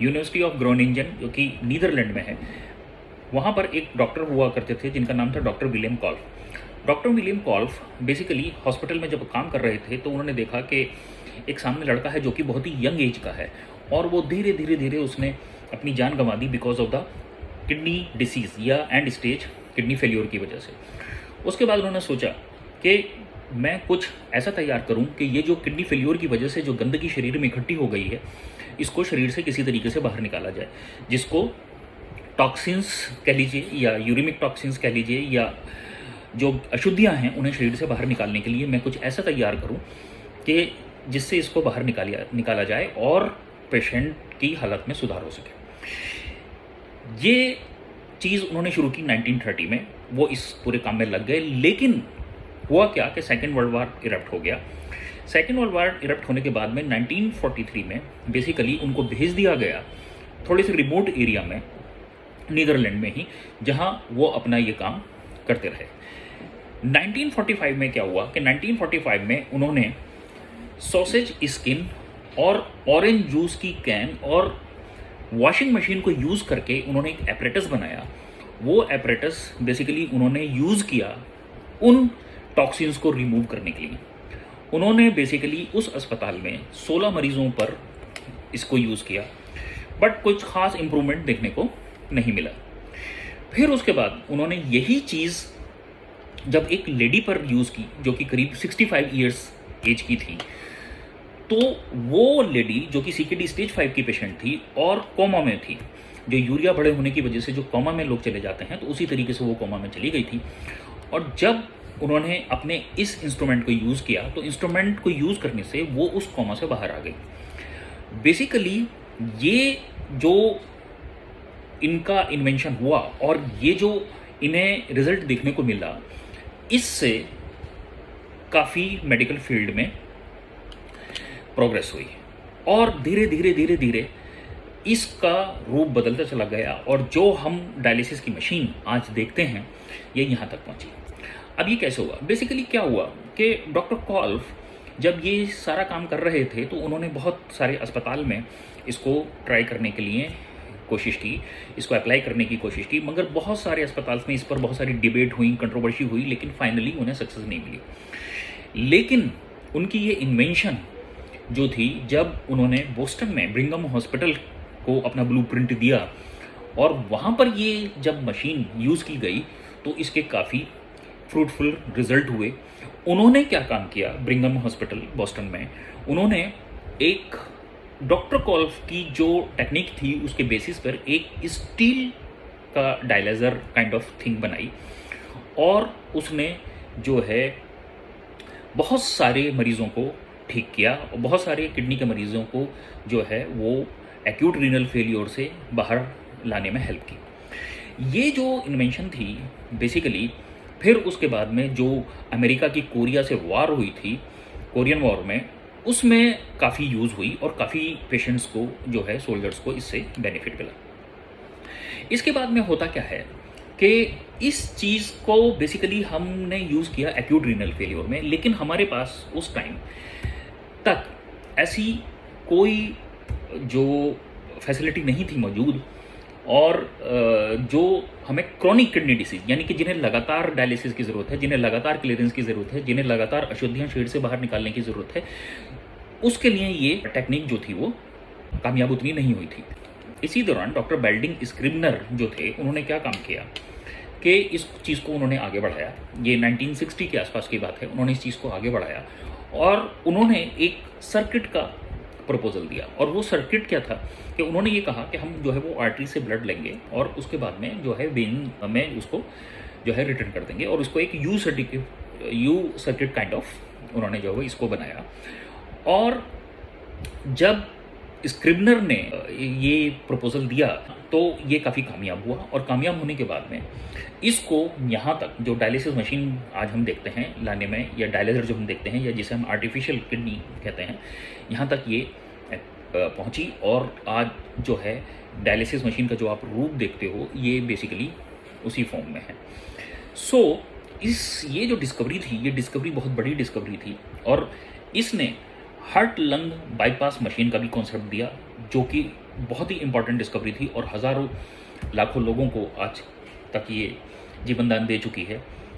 University of ग्रोनिंजन जो कि Netherlands में है, वहाँ पर एक डॉक्टर हुआ करते थे जिनका नाम था doctor William calf. Doctor William calf basically hospital में जब काम कर रहे थे तो उन्होंने देखा कि एक सामने लड़का है जो कि बहुत ही यंग एज का है और वो धीरे धीरे धीरे उसने अपनी जान गंवा दी because of the kidney disease या एंड स्टेज किडनी फेल्योर की वजह से। उसके बाद उन्होंने सोचा कि मैं कुछ ऐसा तैयार करूं कि ये जो किडनी फेल्योर की वजह से जो गंदगी शरीर में इकट्ठी हो गई है इसको शरीर से किसी तरीके से बाहर निकाला जाए, जिसको टॉक्सिन्स कह लीजिए या यूरिमिक टॉक्सिन्स कह लीजिए या जो अशुद्धियां हैं उन्हें शरीर से बाहर निकालने के लिए मैं कुछ ऐसा तैयार करूं कि जिससे इसको बाहर निकाला जाए और पेशेंट की हालत में सुधार हो सके। ये चीज़ उन्होंने शुरू की 1930 में, वो इस पूरे काम में लग गए। लेकिन हुआ क्या कि सेकेंड वर्ल्ड वार इरप्ट हो गया। सेकेंड वर्ल्ड वार इरप्ट होने के बाद में 1943 में बेसिकली उनको भेज दिया गया थोड़े से रिमोट एरिया में नीदरलैंड में ही, जहां वो अपना ये काम करते रहे। 1945 में क्या हुआ कि 1945 में उन्होंने सॉसेज स्किन और ऑरेंज जूस की कैन और वॉशिंग मशीन को यूज़ करके उन्होंने एक एपरेटस बनाया। वो एपरेटस बेसिकली उन्होंने यूज़ किया उन टॉक्सिन्स को रिमूव करने के लिए। उन्होंने बेसिकली उस अस्पताल में 16 मरीजों पर इसको यूज़ किया, बट कुछ ख़ास इम्प्रूवमेंट देखने को नहीं मिला। फिर उसके बाद उन्होंने यही चीज़ जब एक लेडी पर यूज़ की जो कि करीब 65 ईयर्स एज की थी, तो वो लेडी जो कि सीकेडी स्टेज 5 की पेशेंट थी और कोमा में थी, जो यूरिया बढ़े होने की वजह से जो कोमा में लोग चले जाते हैं तो उसी तरीके से वो कोमा में चली गई थी। और जब उन्होंने अपने इस इंस्ट्रूमेंट को यूज़ किया तो इंस्ट्रूमेंट को यूज़ करने से वो उस कोमा से बाहर आ गई। बेसिकली ये जो इनका इन्वेंशन हुआ और ये जो इन्हें रिजल्ट देखने को मिला, इससे काफ़ी मेडिकल फील्ड में प्रोग्रेस हुई और धीरे धीरे धीरे धीरे इसका रूप बदलता चला गया और जो हम डायलिसिस की मशीन आज देखते हैं ये यहाँ तक पहुँची। अब ये कैसे हुआ? बेसिकली क्या हुआ कि डॉक्टर कॉल्फ जब ये सारा काम कर रहे थे तो उन्होंने बहुत सारे अस्पताल में इसको ट्राई करने के लिए कोशिश की, इसको अप्लाई करने की कोशिश की, मगर बहुत सारे अस्पताल में इस पर बहुत सारी डिबेट हुई, कंट्रोवर्सी हुई, लेकिन फाइनली उन्हें सक्सेस नहीं मिली। लेकिन उनकी ये इन्वेंशन जो थी, जब उन्होंने बोस्टन में ब्रिंघम हॉस्पिटल को अपना ब्लूप्रिंट दिया और वहाँ पर ये जब मशीन यूज़ की गई तो इसके काफ़ी फ्रूटफुल रिजल्ट हुए। उन्होंने क्या काम किया ब्रिंघम हॉस्पिटल बोस्टन में, उन्होंने एक डॉक्टर कॉल्फ की जो टेक्निक थी उसके बेसिस पर एक स्टील का डायलाइजर काइंड ऑफ थिंग बनाई और उसने जो है बहुत सारे मरीज़ों को ठीक किया और बहुत सारे किडनी के मरीज़ों को जो है वो एक्यूट रीनल फेलियर से बाहर लाने में हेल्प की। ये जो इन्वेंशन थी बेसिकली फिर उसके बाद में जो अमेरिका की कोरिया से वार हुई थी, कोरियन वॉर में, उसमें काफ़ी यूज़ हुई और काफ़ी पेशेंट्स को जो है सोल्जर्स को इससे बेनिफिट मिला। इसके बाद में होता क्या है कि इस चीज़ को बेसिकली हमने यूज़ किया एक्यूट रीनल फेलियर में, लेकिन हमारे पास उस टाइम तक ऐसी कोई जो फैसिलिटी नहीं थी मौजूद और जो हमें क्रॉनिक किडनी डिसीज यानी कि जिन्हें लगातार डायलिसिस की ज़रूरत है, जिन्हें लगातार क्लीयरेंस की ज़रूरत है, जिन्हें लगातार अशुद्धियाँ शरीर से बाहर निकालने की ज़रूरत है, उसके लिए ये टेक्निक जो थी वो कामयाब उतनी नहीं हुई थी। इसी दौरान डॉक्टर बेल्डिंग स्क्रिबनर जो थे उन्होंने क्या काम किया कि इस चीज़ को उन्होंने आगे बढ़ाया। ये 1960 के आसपास की बात है। उन्होंने इस चीज़ को आगे बढ़ाया और उन्होंने एक सर्किट का प्रपोजल दिया। और वो सर्किट क्या था कि उन्होंने ये कहा कि हम जो है वो आर्टरी से ब्लड लेंगे और उसके बाद में जो है वेन में उसको जो है रिटर्न कर देंगे और उसको एक यू सर्किट काइंड ऑफ उन्होंने जो है इसको बनाया। और जब स्क्रिबनर ने ये प्रपोजल दिया तो ये काफ़ी कामयाब हुआ और कामयाब होने के बाद में इसको यहाँ तक जो डायलिसिस मशीन आज हम देखते हैं लाने में, या डायलिसर जो हम देखते हैं, या जिसे हम आर्टिफिशियल किडनी कहते हैं, यहाँ तक ये पहुँची। और आज जो है डायलिसिस मशीन का जो आप रूप देखते हो ये बेसिकली उसी फॉर्म में है। ये जो डिस्कवरी थी, ये डिस्कवरी बहुत बड़ी डिस्कवरी थी और इसने हार्ट लंग बाईपास मशीन का भी कॉन्सेप्ट दिया जो कि बहुत ही इम्पॉर्टेंट डिस्कवरी थी और हज़ारों लाखों लोगों को आज तक ये जीवन दान दे चुकी है।